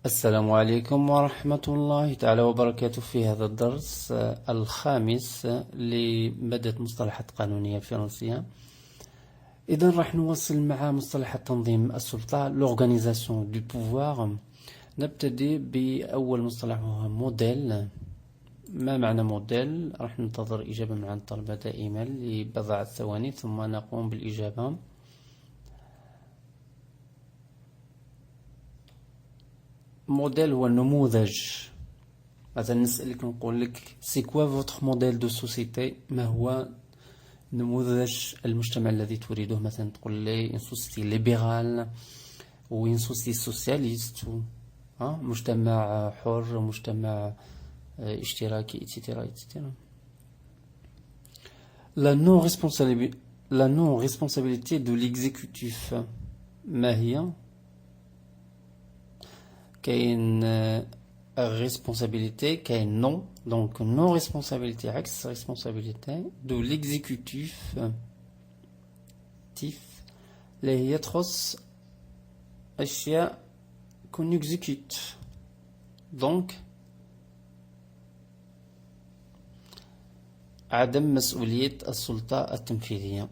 السلام عليكم ورحمة الله تعالى وبركاته. في هذا الدرس الخامس لمادة مصطلحات قانونية فرنسية. إذا راح نواصل مع مصطلح تنظيم السلطة l'organisation du pouvoir. نبتدي بأول مصطلح وهو موديل. ما معنى موديل؟ راح ننتظر إجابة من عند الطلبة دائما لبضع ثواني ثم نقوم بالإجابة. موديل هو نموذج. مثلا نسألك نقول لك سي كوا فوتر موديل دو سوسيتي، ما هو نموذج المجتمع الذي تريده؟ مثلا تقول لي ان سوسيتي ليبرال و ان سوسيتي سوسياليست، مجتمع حر، مجتمع اشتراكي etc etc. La non-responsabilité de l'exécutif ما هي؟ كاين responsabilité كاين non، donc non responsabilité عكس responsabilité de l'exécutif اللي هي تخص أشياء كون execute. donc عدم مسؤولية السلطة التنفيذية.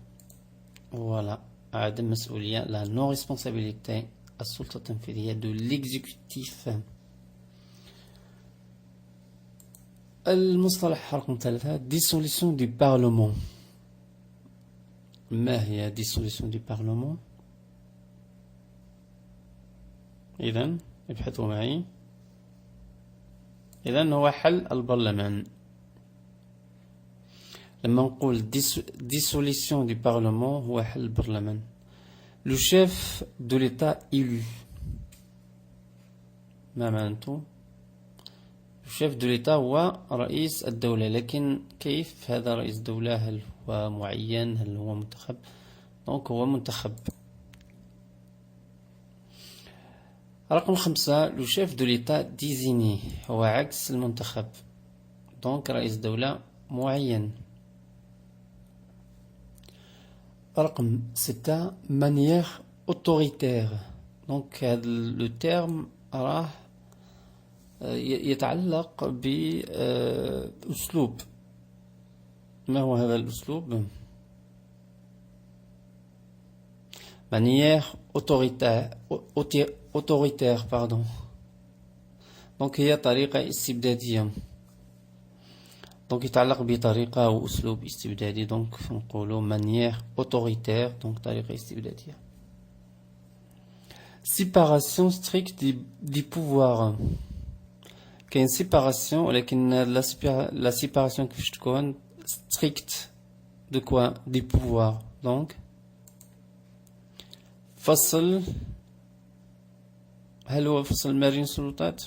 voilà، عدم مسؤولية la non responsabilité السلطة التنفيذية de l'exécutif. المصطلح رقم 3 dissolution du parlement. ما هي dissolution du parlement؟ إذن ابحثوا معي. إذن هو حل البرلمان. لما نقول dissolution du parlement هو حل البرلمان. Le chef de l'État élu. ما معناته؟ Le chef de l'État هو رئيس الدولة، لكن كيف هذا رئيس الدولة؟ هل هو معين؟ هل هو منتخب؟ دونك هو منتخب. رقم 5 le chef de l'État désigné هو عكس المنتخب، دونك رئيس الدولة معين. رقم 6 manière autoritaire. donc هذا لو تيرم راه يتعلق بأسلوب. ما هو هذا الأسلوب؟ manière autoritaire pardon. donc هي طريقة استبدادية، donc يتعلق بطريقة أو أسلوب استبدادي، donc نقولوا manière autoritaire، donc طريقة استبدادية. séparation stricte du pouvoir. كاين séparation، ولكن la séparation كيفاش تكون؟ stricte de quoi؟ du pouvoir. donc فصل. هل هو فصل ما بين السلطات؟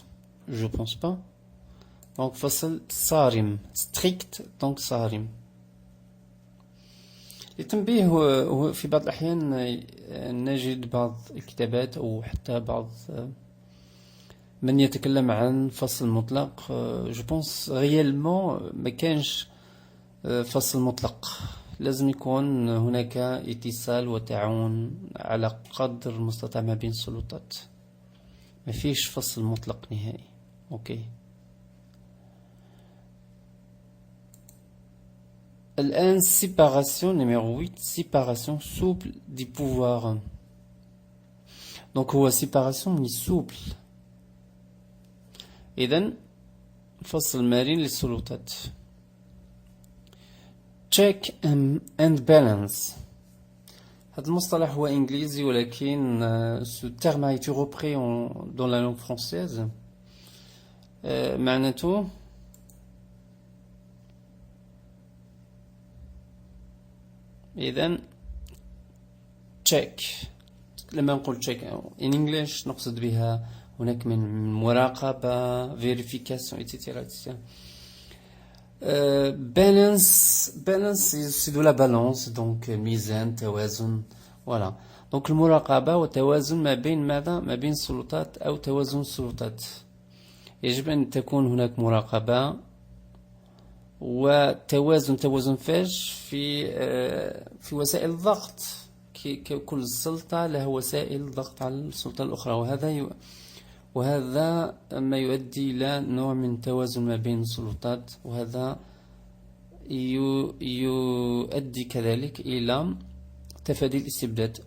je pense pas. donc فصل صارم strict، donc صارم. للتنبيه هو في بعض الأحيان نجد بعض الكتابات أو حتى بعض من يتكلم عن فصل مطلق. je pense réellement ما كانش فصل مطلق، لازم يكون هناك اتصال وتعاون على قدر المستطاع ما بين السلطات، ما فيش فصل مطلق نهائي. اوكي. الآن séparation numéro 8 séparation souple du pouvoir. donc هو séparation مي souple. إذن فصل مرن للسلطات. check and balance. هذا المصطلح هو إنجليزي، ولكن ce terme a été repris dans la langue française. معناته إذن check. لما نقول check in English نقصد بها هناك من مراقبة vérification etc etc. balance c'est de la balance، donc ميزان توازن. voilà. donc المراقبة والتوازن ما بين ماذا؟ ما بين السلطات أو توازن السلطات. يجب أن تكون هناك مراقبة وتوازن. توازن فاش؟ في وسائل الضغط. كل سلطة لها وسائل ضغط على السلطة الأخرى، وهذا ما يؤدي إلى نوع من توازن ما بين السلطات، وهذا يؤدي كذلك إلى تفادي الاستبداد.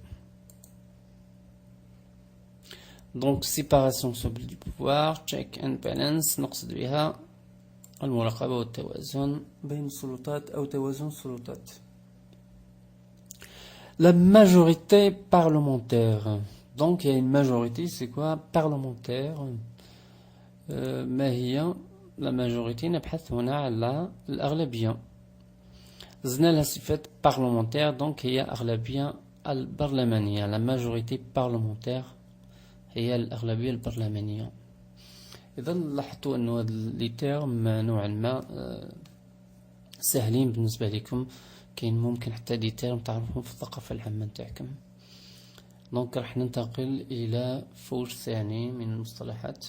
Donc séparation sobre du pouvoir, check and balance، نقصد بها المراقبة والتوازن بين السلطات أو توازن السلطات. La majorité parlementaire. Donc il y a une majorité, c'est quoi? Parlementaire. ما هي la majorité؟ نبحث هنا على الأغلبية. زدنا لها صفة parlementaire، donc هي أغلبية البرلمانية. La majorité parlementaire هي الأغلبية البرلمانية. إذا لاحظتوا أنه هاد لي تيرم نوعا ما سهلين بالنسبة لكم، كاين ممكن حتى دي تيرم تعرفهم في الثقافة العامة نتاعكم. دونك راح ننتقل إلى فوج ثاني من المصطلحات.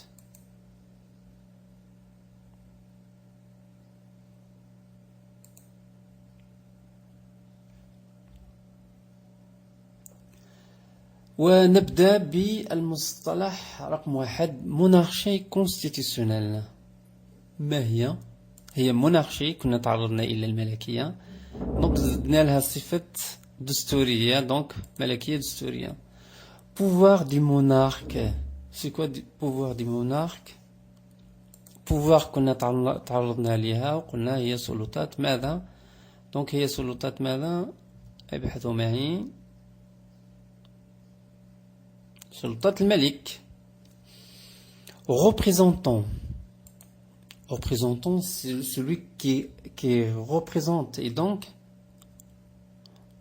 ونبدأ بالمصطلح رقم 1، مونارشي كونستيتيسيونيل. ما هي؟ هي مونارشي، كنا تعرضنا إلى الملكية، دونك زدنا لها صفة دستورية، دونك ملكية دستورية. pouvoir du monarque. C'est quoi pouvoir du monarque؟ pouvoir كنا تعرضنا لها وقلنا هي سلطات ماذا؟ دونك هي سلطات ماذا؟ ابحثوا معي. سلطات الملك. représentant. Représentant, c'est celui qui représente. Et donc,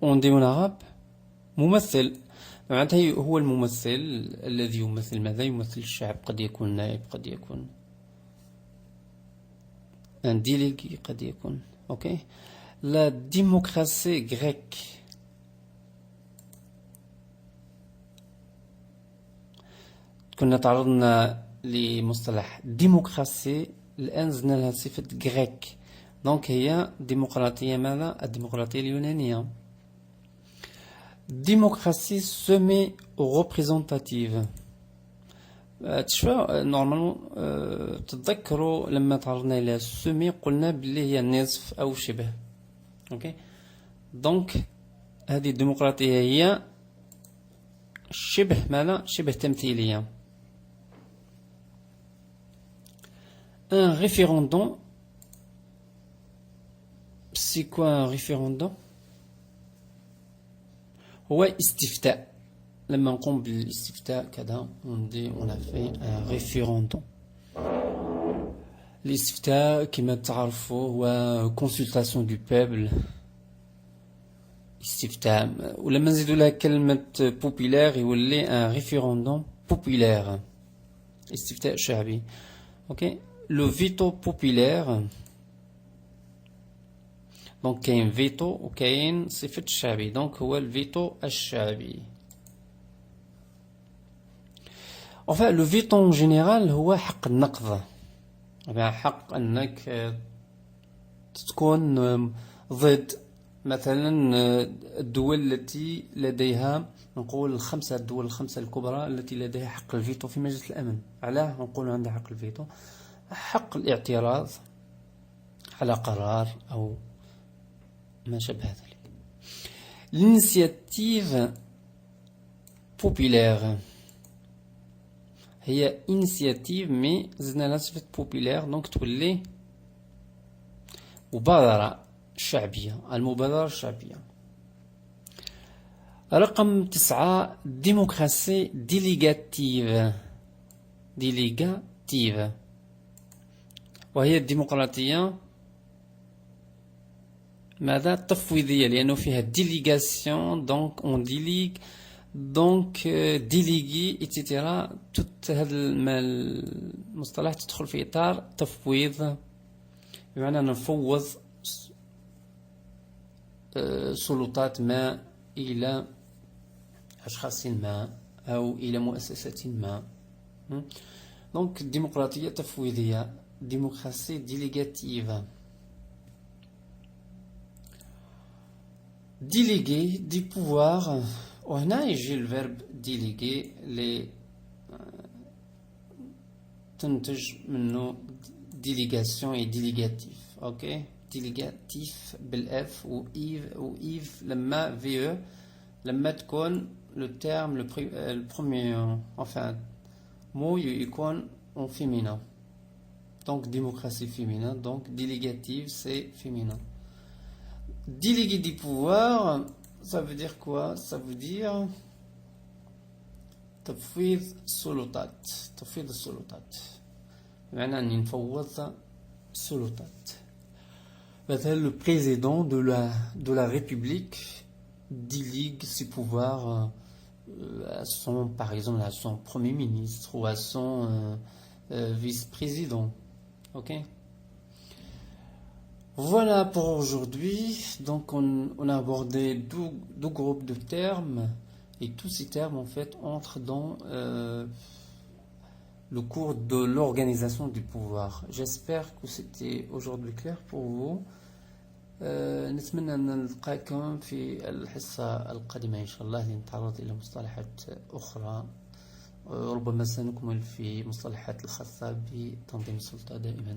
on dit en arabe ممثل. معناتها هو الممثل الذي يمثل ماذا؟ يمثل الشعب. قد يكون نائب، قد يكون un délégué، قد يكون. اوكي. La démocratie grecque. كنا تعرضنا لمصطلح ديمقراطي، الآن زدنا لها صفة غريك، دونك هي ديمقراطية ماذا؟ الديمقراطية اليونانية. ديمقراطية سيمي ريبريزونتاتيف. تشوفوا نورمالمون تتذكروا لما تعرضنا إلى سيمي قلنا بلي هي نصف أو شبه. اوكي. دونك هذه الديمقراطية هي شبه ماذا؟ شبه تمثيلية. Un référendum. C'est quoi un référendum؟ هو استفتاء. لما نقوم بالاستفتاء كذا on a fait un référendum. الاستفتاء كما تعرفوا هو consultation du peuple. استفتاء، ولما نزيدوا لها كلمة populaire يولي un référendum populaire. استفتاء شعبي. اوكي. Le veto populaire. دونك كاين فيتو وكاين صفة الشعبي، دونك هو الفيتو الشعبي. enfin le veto en général هو حق النقض، حق انك تكون ضد مثلا الدول التي لديها، نقول الدول الخمسة الكبرى التي لديها حق الفيتو في مجلس الأمن. علاه نقول عندها حق الفيتو؟ حق الاعتراض على قرار أو ما شابه ذلك. l'initiative populaire هي initiative مي زدنا لها صفة populaire، دونك تولي مبادرة شعبية، المبادرة الشعبية. رقم 9، ديمقراطية ديليغاتيف. وهي الديمقراطية ماذا؟ تفويضية، لأنه فيها ديليغاسيون، دونك اون ديليغ، دونك ديليغي إتسيتيرا. توت هذا المصطلح تدخل في إطار تفويض، بمعنى نفوض سلطات ما إلى أشخاص ما أو إلى مؤسسة ما. دونك الديمقراطية تفويضية، ديمقراطية ديليغاتيف. ديليغي دي بوفوار، وهنا يجي الفيرب ديليغي تنتج منه délégation et délégatif. Ok, délégatif بالF ou if لما VE لما تكون le terme le premier enfin mot يكون en féminin. Donc démocratie féminin, donc délégative c'est féminin. Déléguer des pouvoirs, ça veut dire quoi? Ça veut dire تفويض السلطات. تفويض السلطات بمعنى أني نفوض السلطات. مثلا le président de la République délègue ses pouvoirs à son, par exemple, à son premier ministre ou à son vice-président. Ok? Voilà pour aujourd'hui. Donc on a abordé deux groupes de termes et tous ces termes en fait entrent dans le cours de l'organisation du pouvoir. J'espère que c'était aujourd'hui clair pour vous. نتمنى أن نلقاكم في الحصة القادمة إن شاء الله لنتعرض إلى مصطلحات أخرى. ربما سنكمل في مصطلحات الخاصة بتنظيم السلطة دائما.